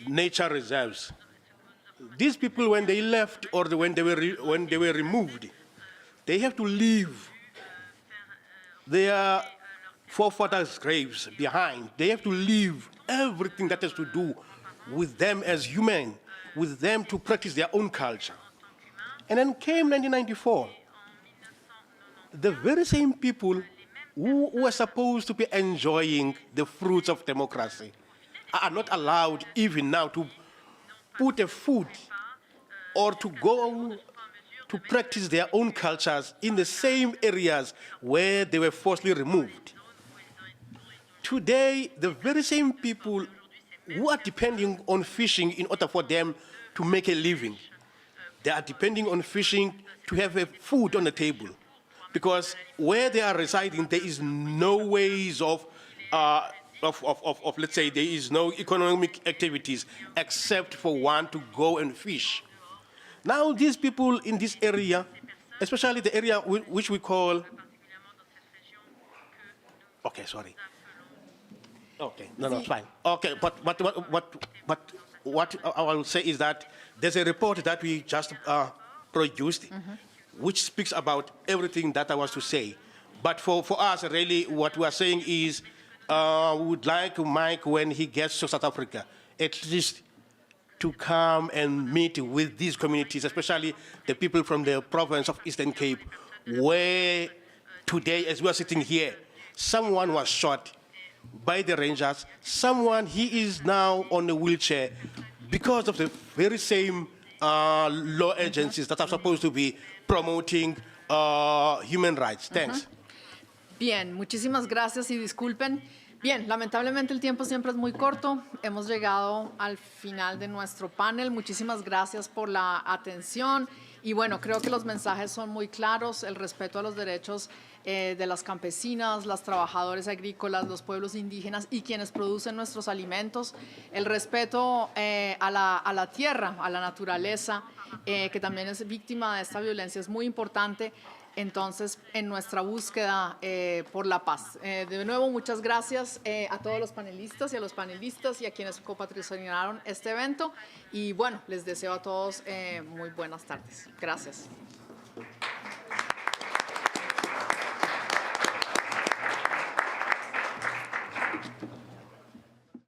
nature reserves. These people, when they left or when they were removed, they have to leave their forefathers' graves behind. They have to leave everything that has to do with them as human, with them to practice their own culture. And then came 1994. The very same people who were supposed to be enjoying the fruits of democracy are not allowed even now to put a foot or to go to practice their own cultures in the same areas where they were forcibly removed. Today, the very same people who are depending on fishing in order for them to make a living, they are depending on fishing to have a food on the table. Because where they are residing, there is no ways of let's say, there is no economic activities except for one to go and fish. Now these people in this area, especially the area which we call, okay, sorry. Okay, no, it's fine. Okay, but what I will say is that there's a report that we just produced, which speaks about everything that I was to say. But for us, really, what we are saying is, we would like Mike, when he gets to South Africa, at least to come and meet with these communities, especially the people from the province of Eastern Cape, where today, as we are sitting here, someone was shot by the Rangers, he is now on a wheelchair because of the very same law agencies that are supposed to be promoting human rights. Thanks. Bien, muchísimas gracias y disculpen. Bien, lamentablemente el tiempo siempre es muy corto. Hemos llegado al final de nuestro panel. Muchísimas gracias por la atención. Y bueno, creo que los mensajes son muy claros. El respeto a los derechos de las campesinas, las trabajadoras agrícolas, los pueblos indígenas y quienes producen nuestros alimentos. El respeto a la tierra, a la naturaleza, que también es víctima de esta violencia, es muy importante. entonces en nuestra búsqueda por la paz. De nuevo, muchas gracias a todos los panelistas y a los panelistas y a quienes copatrocinaron este evento. Y bueno, les deseo a todos muy buenas tardes. Gracias.